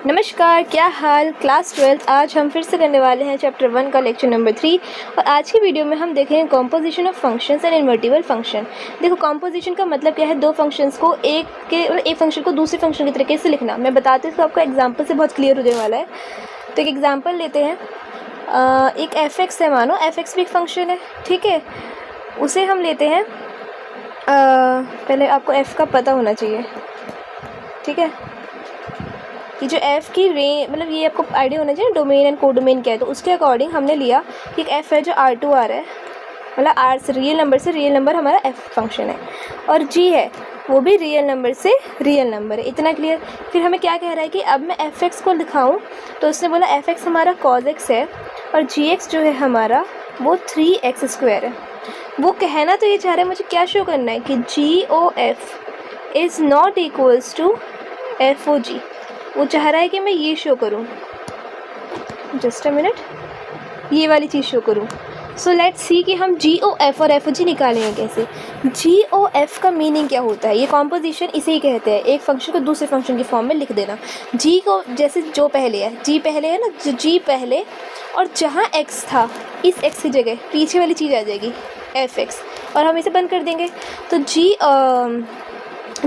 नमस्कार, क्या हाल। क्लास 12 आज हम फिर से करने वाले हैं चैप्टर 1 का लेक्चर नंबर 3। और आज की वीडियो में हम देखेंगे composition of functions and invertible function. देखो, कॉम्पोजिशन का मतलब क्या है, दो फंक्शंस को एक फंक्शन को दूसरे फंक्शन के तरीके से लिखना। मैं बताती हूँ तो आपको एग्जाम्पल से बहुत क्लियर हो जाने वाला है। तो एक एग्जाम्पल लेते हैं। एक f(x) है, मानो f(x) भी एक फंक्शन है, ठीक है। उसे हम लेते हैं, पहले आपको f का पता होना चाहिए, ठीक है। कि जो f की रेंज, मतलब ये आपको आइडिया होना चाहिए डोमेन एंड कोडोमेन क्या है। तो उसके अकॉर्डिंग हमने लिया कि एक f है जो R2 आ रहा है, मतलब r से रियल नंबर हमारा f फंक्शन है, और g है वो भी रियल नंबर से रियल नंबर है। इतना क्लियर। फिर हमें क्या कह रहा है कि अब मैं f(x) को दिखाऊं, तो उसने बोला f(x) हमारा cos x है और gx जो है हमारा वो 3x² है। वो कहना तो ये चाह रहा है, मुझे क्या शो करना है कि GOF is not equals to FOG। वो चाह रहा है कि मैं ये शो करूं, जस्ट अ मिनट, ये वाली चीज़ शो करूं। सो लेट्स सी कि हम GOF और FOG निकालेंगे कैसे। GOF का मीनिंग क्या होता है, ये कॉम्पोजिशन इसे ही कहते हैं, एक फंक्शन को दूसरे फंक्शन की फॉर्म में लिख देना। G को जैसे जो पहले है, G पहले है ना, जो G पहले, और जहाँ x था इस x की जगह पीछे वाली चीज़ आ जाएगी f(x), और हम इसे बंद कर देंगे। तो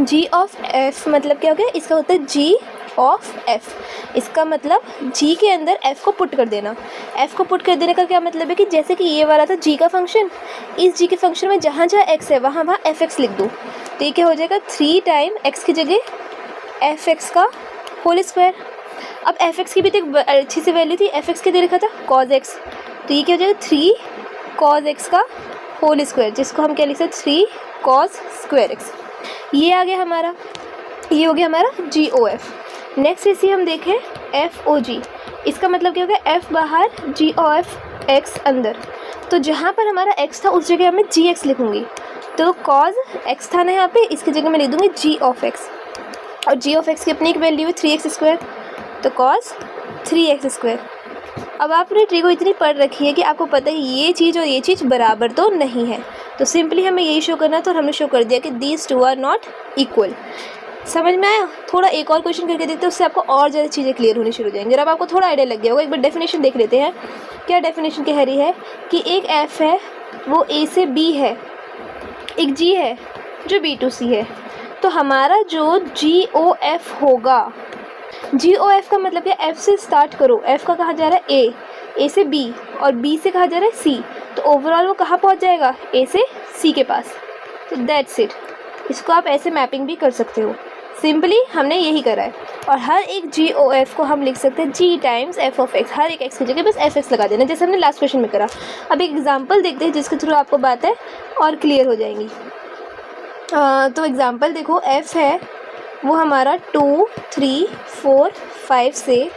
G ऑफ f मतलब क्या हो गया, इसका होता है G ऑफ f। इसका मतलब g के अंदर f को पुट कर देना। f को पुट कर देने का क्या मतलब है कि जैसे कि ये वाला था g का फंक्शन, इस g के फंक्शन में जहाँ जहाँ x है वहाँ वहाँ f(x) लिख दूँ। तो ये क्या हो जाएगा, 3 टाइम x की जगह f(x) का होल स्क्वायर। अब f(x) की भी तो एक अच्छी सी वैल्यू थी, f(x) के दे रखा था cos x। तो ये क्या हो जाएगा, 3 cos x का होल स्क्वायर, जिसको हम क्या लिख सकते हैं 3 cos स्क्वायर x। ये आ गया हमारा, ये हो गया हमारा GOF। नेक्स्ट इसी हम देखें FOG। इसका मतलब क्या हो गया, f बाहर GOF x अंदर। तो जहाँ पर हमारा x था उस जगह मैं gx लिखूँगी। तो cos x था ना यहाँ पे, इसकी जगह मैं लिख दूँगी g ऑफ x, और g ऑफ x की अपनी एक वैल्यू है 3x², तो cos 3x²। अब आपने ट्री को इतनी पढ़ रखी है कि आपको पता है ये चीज़ और ये चीज़ बराबर तो नहीं है। तो सिंपली हमें यही शो करना है, तो हमने शो कर दिया कि these two are not equal. समझ में आया। थोड़ा एक और क्वेश्चन करके देखते हैं, उससे आपको और ज़्यादा चीज़ें क्लियर होनी शुरू हो जाएंगी। अब आपको थोड़ा आइडिया लग गया होगा। एक बार डेफिनेशन देख लेते हैं। क्या डेफिनेशन कह रही है कि एक f है वो a से b है, एक g है जो b to c है। तो हमारा जो GOF होगा, GOF का मतलब क्या, f से स्टार्ट करो, f का कहा जा रहा है a से b और b से कहा जा रहा है c। तो ओवरऑल वो कहाँ पहुँच जाएगा, a से c के पास। तो दैट्स इट। इसको आप ऐसे मैपिंग भी कर सकते हो। सिंपली हमने यही करा है। और हर एक GOF को हम लिख सकते हैं g times f of x। हर एक x की जगह बस f(x) लगा देना, जैसे हमने लास्ट क्वेश्चन में करा। अब एक एग्जांपल देखते हैं जिसके थ्रू आपको बातें और क्लियर हो जाएंगी। तो एग्जांपल देखो, f है वो हमारा 2 3 4 5 से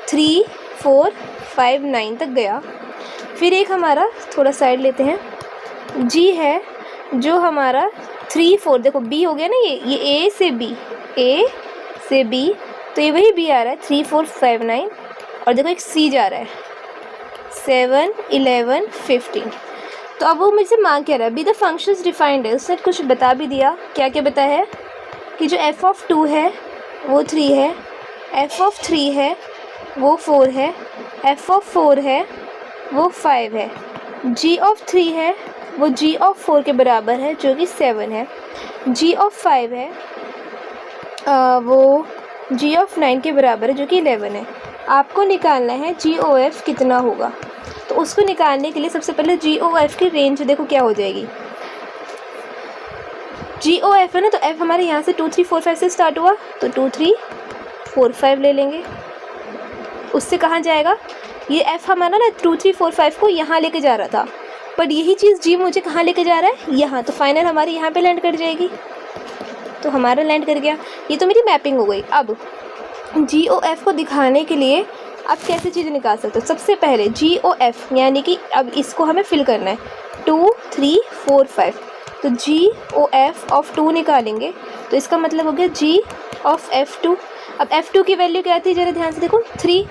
3 4 5 9 तक गया। फिर एक हमारा थोड़ा साइड लेते हैं, g है जो हमारा 3 4, देखो b हो गया ना, ये a से b, तो ये वही b आ रहा है 3 4 5 9, और देखो एक c जा रहा है 7 11 15। तो अब वो मुझसे मांग क्या रहा है, बी द फंक्शंस डिफाइंड है। उसने कुछ बता भी दिया। क्या क्या बताया है कि जो f ऑफ 2 है वो 3 है, f ऑफ 3 है वो 4 है, f ऑफ 4 है वो 5 है, g ऑफ 3 है वो g ऑफ 4 के बराबर है जो कि 7 है, g ऑफ 5 है वो g ऑफ 9 के बराबर है जो कि 11 है। आपको निकालना है GOF कितना होगा। तो उसको निकालने के लिए सबसे पहले GOF की रेंज देखो क्या हो जाएगी। GOF है ना, तो f हमारे यहाँ से 2 3 4 5 से स्टार्ट हुआ, तो 2 3 4 5 ले लेंगे। उससे कहाँ जाएगा, ये f हमारा ना 2 3 4 5 को यहाँ लेके जा रहा था, पर यही चीज़ g मुझे कहाँ लेके जा रहा है, यहाँ। तो फाइनल हमारी यहाँ पे लैंड कर जाएगी। तो हमारा लैंड कर गया। ये तो मेरी मैपिंग हो गई। अब GOF को दिखाने के लिए आप कैसे चीज़ें निकाल सकते हो। सबसे पहले GOF यानी कि अब इसको हमें फिल करना है 2 3 4 5। तो GOF ऑफ 2 निकालेंगे, तो इसका मतलब हो गया G ऑफ F2। अब F2 की वैल्यू क्या थी, ज़रा ध्यान से देखो 3।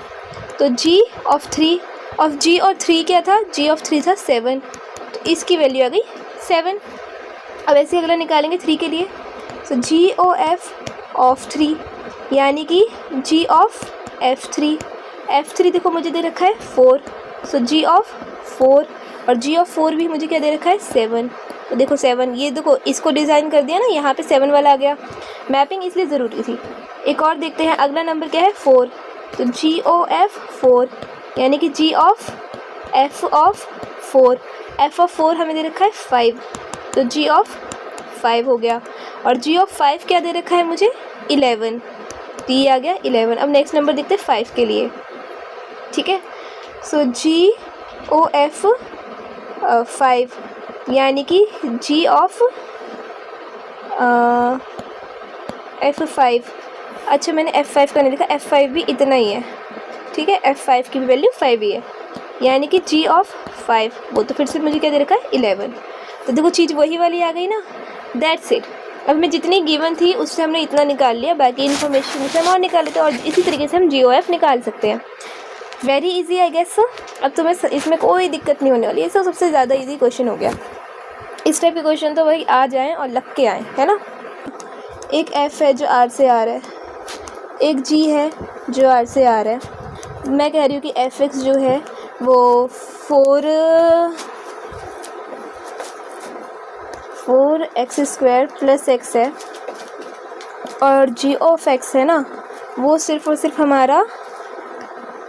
तो G ऑफ 3 ऑफ G और 3 क्या था, G ऑफ 3 था 7, तो इसकी वैल्यू आ गई 7। अब ऐसे अगला निकालेंगे 3 के लिए। तो GOF ऑफ 3 यानी कि g ऑफ f3, f3 देखो मुझे दे रखा है 4, सो g ऑफ 4, और g ऑफ 4 भी मुझे क्या दे रखा है 7, तो देखो 7, ये देखो इसको डिज़ाइन कर दिया ना, यहाँ पे 7 वाला आ गया, मैपिंग इसलिए ज़रूरी थी। एक और देखते हैं, अगला नंबर क्या है 4, तो g ओ f 4, यानी कि g of f of 4, f of 4 हमें दे रखा है 5, तो g ऑफ 5 हो गया, और g ऑफ 5 क्या दे रखा है मुझे 11, तो ये आ गया 11। अब नेक्स्ट नंबर देखते हैं 5 के लिए, ठीक है। सो g ओ f 5, यानी कि g ऑफ f5, अच्छा मैंने f5 का नहीं लिखा, f5 भी इतना ही है, ठीक है, f5 की भी वैल्यू 5 ही है, यानी कि g ऑफ 5, वो तो फिर से मुझे क्या दे रखा है 11, तो देखो चीज़ वही वाली आ गई ना, दैट्स इट। अब मैं जितनी गिवन थी उससे हमने इतना निकाल लिया, बाकी इन्फॉर्मेशन से हम और निकाल लेते हैं, और इसी तरीके से हम GOF निकाल सकते हैं। Very easy I guess. अब तुम्हें इसमें कोई दिक्कत नहीं होने वाली, ये सबसे ज़्यादा इजी क्वेश्चन हो गया। इस टाइप के क्वेश्चन तो वही आ जाएँ और लग के आएँ, है ना। एक f है जो R से आ रहा है, एक g है जो R से आ रहा है। मैं कह रही हूँ कि fx जो है वो 4x² + x है, और g ऑफ x है ना, वो सिर्फ और सिर्फ हमारा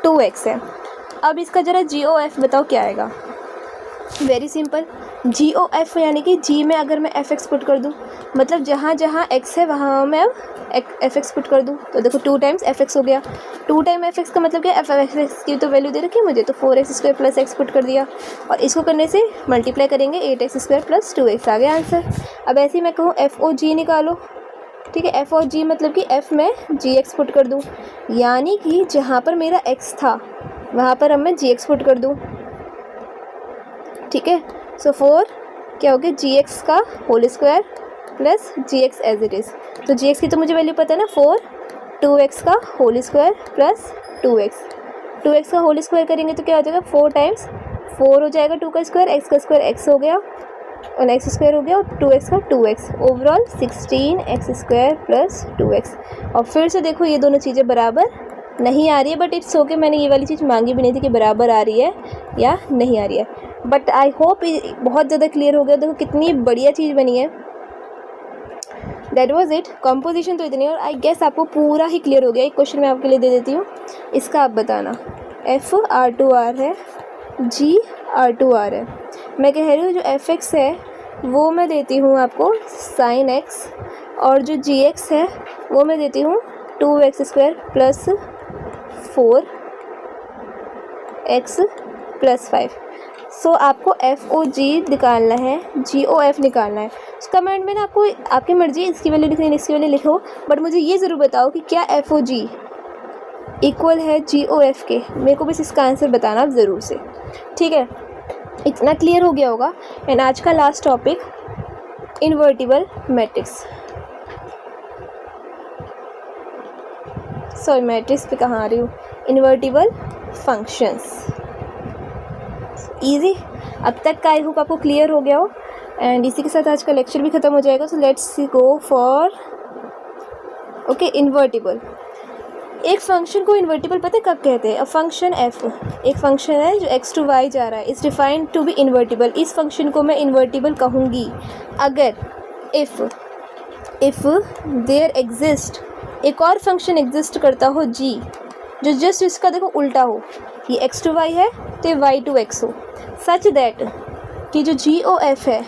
2x है। अब इसका ज़रा GOF बताओ क्या आएगा। वेरी सिंपल, GOF यानी कि g में अगर मैं fx पुट कर दूँ, मतलब जहाँ जहाँ x है वहाँ मैं अब fx पुट कर दूँ, तो देखो 2 टाइम्स fx हो गया। 2 टाइम fx का मतलब क्या है, fx की तो वैल्यू दे रखी है मुझे, तो 4x² + x पुट कर दिया, और इसको करने से मल्टीप्लाई करेंगे 8x² + 2x, आ गया आंसर। अब ऐसे ही मैं कहूँ f ओ g निकालो, ठीक है, f और g मतलब कि f में gx पुट कर दूँ, यानी कि जहाँ पर मेरा x था वहाँ पर अब मैं gx पुट कर दूँ, ठीक है। सो 4 क्या हो गया, gx का whole square plus gx as it is, तो gx की तो मुझे वैल्यू पता है ना 4, 2x का होल स्क्वायर प्लस 2x का होल स्क्वायर करेंगे तो क्या हो जाएगा, 4 टाइम्स 4 हो जाएगा 2 का स्क्वायर, x का स्क्वायर x हो गया, और x स्क्वायर हो गया, और 2x का 2x, ओवरऑल 16x² + 2x। और फिर से देखो ये दोनों चीज़ें बराबर नहीं आ रही है, बट इट्स ओके, मैंने ये वाली चीज़ मांगी भी नहीं थी कि बराबर आ रही है या नहीं आ रही है, बट आई होप बहुत ज़्यादा क्लियर हो गया। देखो कितनी बढ़िया चीज़ बनी है। That was it. कंपोजिशन तो इतनी, और आई गेस आपको पूरा ही क्लियर हो गया। एक क्वेश्चन मैं आपके लिए दे देती हूँ, इसका आप बताना। F R2R है, G R2R है। मैं कह रही हूँ जो Fx है वो मैं देती हूँ आपको sin x, और जो Gx है वो मैं देती हूँ 2x² + 4x + 5। सो आपको FOG निकालना है, GOF निकालना है। कमेंट में ना आपको आपकी मर्ज़ी है, इसकी वैल्यू लिखनी है, इसकी वैल्यू लिखो, बट मुझे ये ज़रूर बताओ कि क्या FOG इक्वल है GOF के। मेरे को बस इसका आंसर बताना आप ज़रूर से, ठीक है। इतना क्लियर हो गया होगा। एंड आज का last topic, invertible matrix. Sorry, matrix पे कहाँ आ रही हूँ, इन्वर्टिबल फंक्शंस। इजी। अब तक का आई होप आपको क्लियर हो गया हो। एंड इसी के साथ आज का लेक्चर भी ख़त्म हो जाएगा। So let's go for okay invertible. एक फंक्शन को इन्वर्टिबल पता है कब कहते हैं? अ फंक्शन f, एक फंक्शन है जो x to y जा रहा है, is defined to be invertible. इस फंक्शन को मैं इन्वर्टिबल कहूँगी अगर इफ़ देयर एग्जिस्ट एक और फंक्शन एग्जिस्ट करता हो g, जो जस्ट इसका देखो उल्टा हो, ये x to y है तो ये y to x हो, सच दैट कि जो GOF है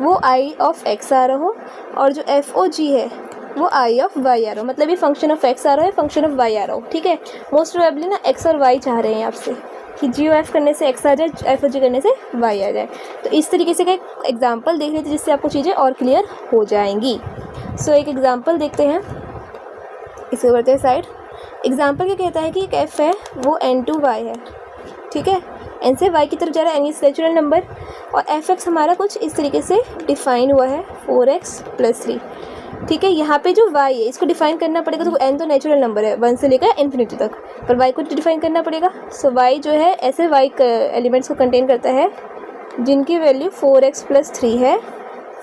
वो I ऑफ x आ रहा हो, और जो FOG है वो I ऑफ y आ रहा हो। मतलब ये फंक्शन ऑफ x आ रहा है, फंक्शन ऑफ y आ रहा हो, ठीक है। मोस्ट प्रोबेबली ना x और y चाह रहे हैं आपसे कि GOF करने से x आ जाए, FOG करने से y आ जाए। तो इस तरीके से का एक एग्जाम्पल देख लेते जिससे आपको चीज़ें और क्लियर हो जाएंगी। सो एक एग्जाम्पल देखते हैं, इसे करते हैं साइड। एग्जाम्पल क्या कहता है कि एक f है वो n2y है, ठीक है, n से y की तरफ जा रहा है, n इज नेचुरल नंबर, और fx हमारा कुछ इस तरीके से डिफाइन हुआ है 4x + 3, ठीक है। यहाँ पे जो y है इसको डिफाइन करना पड़ेगा, तो n तो नेचुरल नंबर है 1 से लेकर इन्फिनिटी तक, पर y को डिफाइन करना पड़ेगा। सो y जो है ऐसे y एलिमेंट्स को कंटेन करता है जिनकी वैल्यू 4x + 3 है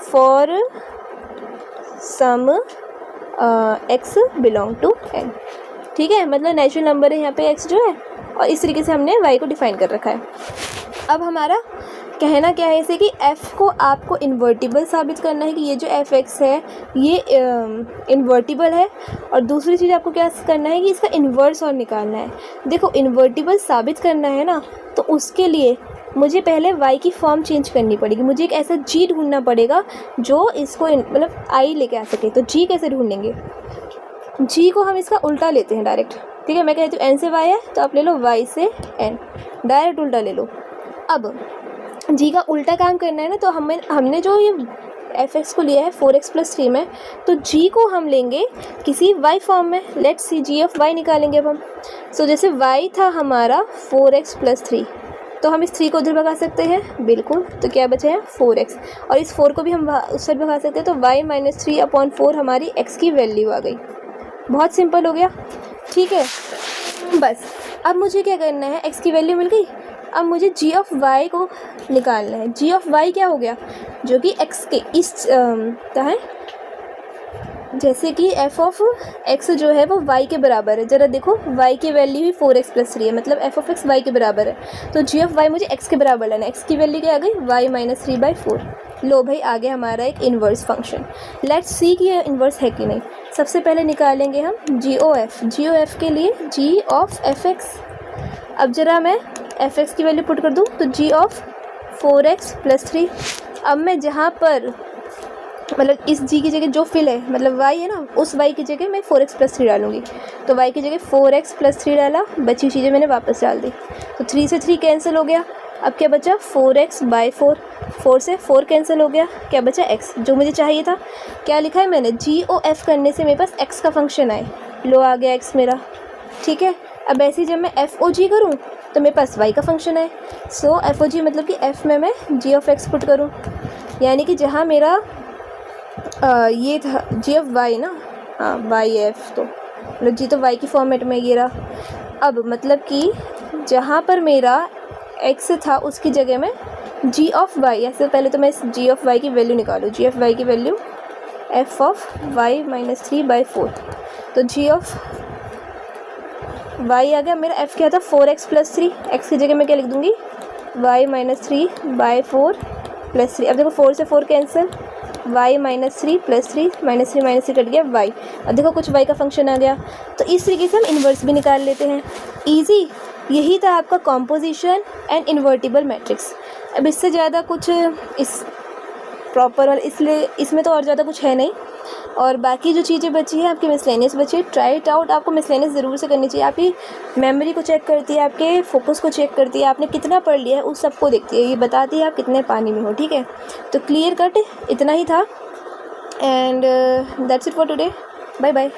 for some x belong to N. ठीक है, मतलब नेचुरल नंबर है यहाँ पे एक्स जो है, और इस तरीके से हमने वाई को डिफाइन कर रखा है। अब हमारा कहना क्या है इसे कि एफ़ को आपको इन्वर्टिबल साबित करना है कि ये जो एफ एक्स है ये इन्वर्टिबल है, और दूसरी चीज़ आपको क्या करना है कि इसका इन्वर्स और निकालना है। देखो इन्वर्टिबल साबित करना है ना, तो उसके लिए मुझे पहले y की फॉर्म चेंज करनी पड़ेगी। मुझे एक ऐसा g ढूंढना पड़ेगा जो इसको मतलब i लेके आ सके। तो g कैसे ढूंढेंगे, g को हम इसका उल्टा लेते हैं डायरेक्ट। ठीक है, मैं कहती हूँ n से y है तो आप ले लो y से n, डायरेक्ट उल्टा ले लो। अब g का उल्टा काम करना है ना, तो हमने जो ये एफ एक्स को लिया है 4x + 3 में, तो g को हम लेंगे किसी y फॉर्म में। Let's see g of y निकालेंगे अब हम। सो जैसे y था हमारा 4x + 3, तो हम इस 3 को उधर भगा सकते हैं, बिल्कुल। तो क्या बचा है 4x, और इस 4 को भी हम उस साइड भगा सकते हैं। तो y - 3/4 हमारी x की वैल्यू आ गई। बहुत सिंपल हो गया। ठीक है, बस अब मुझे क्या करना है, x की वैल्यू मिल गई। अब मुझे g ऑफ y को निकालना है। g ऑफ y क्या हो गया, जो कि x के इस क्या है, जैसे कि f ऑफ x जो है वो y के बराबर है। ज़रा देखो y की वैल्यू ही 4x + 3 है, मतलब f ऑफ x y के बराबर है। तो g ऑफ y मुझे x के बराबर लेना है। x की वैल्यू क्या आ गई, y - 3/4। लो भाई, आ गया हमारा एक इन्वर्स फंक्शन। लेट्स सी कि ये इन्वर्स है कि नहीं। सबसे पहले निकालेंगे हम जी ओ एफ के लिए g ऑफ एफ एक्स। अब ज़रा मैं एफ एक्स की वैल्यू पुट कर दूँ, तो g ऑफ 4x + 3। अब मैं जहाँ पर मतलब इस g की जगह जो फिल है, मतलब y है ना, उस y की जगह मैं 4x + 3 डालूंगी। तो y की जगह 4x + 3 डाला, बची चीज़ें मैंने वापस डाल दी। तो 3 से 3 कैंसिल हो गया। अब क्या बचा 4x/4, 4 से 4 कैंसिल हो गया। क्या बचा x, जो मुझे चाहिए था। क्या लिखा है मैंने, GOF करने से मेरे पास x का फंक्शन आए। लो आ गया x मेरा। ठीक है, अब ऐसे ही जब मैं FOG करूँ तो मेरे पास y का फंक्शन है। सो FOG मतलब कि f में मैं g ऑफ x पुट करूँ, यानी कि जहाँ मेरा ये था g ऑफ y ना, हाँ YF, तो मतलब g तो y की फॉर्मेट में ये रहा। अब मतलब कि जहाँ पर मेरा x था उसकी जगह में g ऑफ y, ऐसे पहले तो मैं इस g ऑफ y की वैल्यू निकालूँ। g ऑफ y की वैल्यू f ऑफ y - 3/4। तो g ऑफ y आ गया मेरा। f क्या था 4x + 3, x की जगह मैं क्या लिख दूँगी y - 3/4 + 3। अब देखो 4 से 4 कैंसिल, y - 3 + 3 -3 कट गया y। अब देखो कुछ y का फंक्शन आ गया। तो इस तरीके से हम इन्वर्स भी निकाल लेते हैं। ईजी, यही था आपका कॉम्पोजिशन एंड इन्वर्टिबल मैट्रिक्स। अब इससे ज़्यादा कुछ इस प्रॉपर वाला, इसलिए इसमें तो और ज़्यादा कुछ है नहीं। और बाकी जो चीज़ें बची हैं आपकी मिसलेनियस बची है, ट्राई इट आउट। आपको मिसलेनियस ज़रूर से करनी चाहिए। आपकी मेमोरी को चेक करती है, आपके फोकस को चेक करती है, आपने कितना पढ़ लिया है उस सबको देखती है। ये बताती है आप कितने पानी में हो। ठीक है, तो क्लियर कट इतना ही था। And that's it for today. Bye bye.